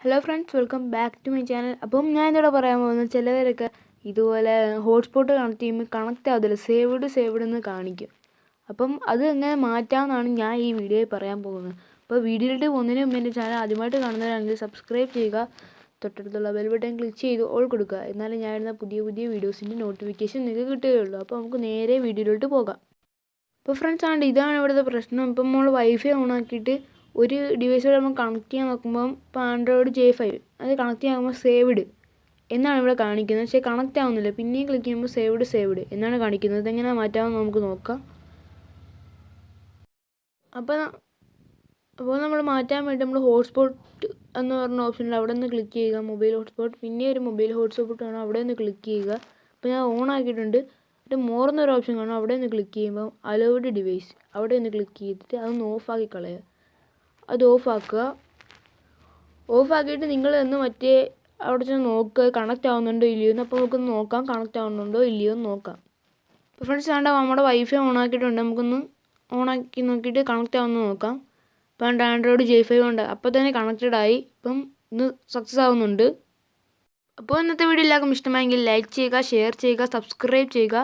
Hello friends, welcome back to my channel. അപ്പം ഞാൻ ഇതോടെ പറയാൻ പോകുന്നത് ചിലവരൊക്കെ ഇതുപോലെ ഹോട്ട്സ്പോട്ട് കണക്ട് ചെയ്യുമ്പോൾ കണക്റ്റ് ആവത്തില്ല, സേവ്ഡ് എന്ന് കാണിക്കും. അപ്പം അത് എങ്ങനെ മാറ്റാമെന്നാണ് ഞാൻ ഈ വീഡിയോയിൽ പറയാൻ പോകുന്നത്. അപ്പോൾ വീഡിയോയിലോട്ട് പോകുന്നതിന് മുമ്പ് എൻ്റെ ചാനൽ ആദ്യമായിട്ട് കാണുന്നവരാണെങ്കിൽ സബ്സ്ക്രൈബ് ചെയ്യുക, തൊട്ടടുത്തുള്ള ബെൽ ബട്ടൺ ക്ലിക്ക് ചെയ്ത് ഓൾ കൊടുക്കുക. എന്നാലും ഞാൻ ഇടുന്ന പുതിയ വീഡിയോസിൻ്റെ നോട്ടിഫിക്കേഷൻ നിങ്ങൾക്ക് കിട്ടുകയുള്ളൂ. അപ്പോൾ നമുക്ക് നേരെ വീഡിയോയിലോട്ട് പോകാം. അപ്പോൾ ഫ്രണ്ട്സ് ഇതാണ് ഇവിടുത്തെ പ്രശ്നം. ഇപ്പം നമ്മൾ വൈഫൈ ഓൺ ആക്കിയിട്ട് ഒരു ഡിവൈസോട് നമ്മൾ കണക്ട് ചെയ്യാൻ നോക്കുമ്പം ഇപ്പോൾ ആൻഡ്രോയിഡ് J5 അത് കണക്ട് ചെയ്യാകുമ്പോൾ സേവ്ഡ് എന്നാണ് ഇവിടെ കാണിക്കുന്നത്. പക്ഷേ കണക്റ്റ് ആവുന്നില്ല. പിന്നെയും ക്ലിക്ക് ചെയ്യുമ്പോൾ സേവ്ഡ് എന്നാണ് കാണിക്കുന്നത്. ഇതെങ്ങനെ മാറ്റാമെന്ന് നമുക്ക് നോക്കാം. അപ്പോൾ നമ്മൾ മാറ്റാൻ വേണ്ടി നമ്മൾ ഹോട്ട്സ്പോട്ട് എന്ന് പറഞ്ഞ ഓപ്ഷനിൽ അവിടെ നിന്ന് ക്ലിക്ക് ചെയ്യുക, മൊബൈൽ ഹോട്ട്സ്പോട്ട്. പിന്നെ ഒരു മൊബൈൽ ഹോട്ട്സ്പോട്ട് ആണ്, അവിടെ നിന്ന് ക്ലിക്ക് ചെയ്യുക. അപ്പോൾ ഞാൻ ഓൺ ആക്കിയിട്ടുണ്ട്. എന്നിട്ട് മോർ എന്നൊരു ഓപ്ഷൻ കാണും, അവിടെ നിന്ന് ക്ലിക്ക് ചെയ്യുമ്പോൾ അലൗഡ് ഡിവൈസ് അവിടെ നിന്ന് ക്ലിക്ക് ചെയ്തിട്ട് അതൊന്ന് ഓഫാക്കി കളയുക. അത് ഓഫാക്കിയിട്ട് നിങ്ങൾ ഒന്ന് മറ്റേ അവിടെ ചെന്ന് നോക്കുക കണക്റ്റ് ആവുന്നുണ്ടോ ഇല്ലയോ എന്ന്. അപ്പോൾ നമുക്കൊന്ന് നോക്കാം കണക്റ്റ് ആവുന്നുണ്ടോ ഇല്ലയോ എന്ന് നോക്കാം. അപ്പോൾ ഫ്രണ്ട്സ് നമ്മുടെ വൈഫൈ ഓൺ ആക്കിയിട്ടുണ്ട്. നമുക്കൊന്ന് ഓണാക്കി നോക്കിയിട്ട് കണക്റ്റ് ആവുമെന്ന് നോക്കാം. ഇപ്പം ആൻഡ്രോയിഡ് J5 ഉണ്ട്, അപ്പോൾ തന്നെ കണക്റ്റഡ് ആയി. ഇപ്പം ഇന്ന് സക്സസ് ആവുന്നുണ്ട്. അപ്പോൾ ഇന്നത്തെ വീഡിയോ എല്ലാവർക്കും ഇഷ്ടമായെങ്കിൽ ലൈക്ക് ചെയ്യുക, ഷെയർ ചെയ്യുക, സബ്സ്ക്രൈബ് ചെയ്യുക.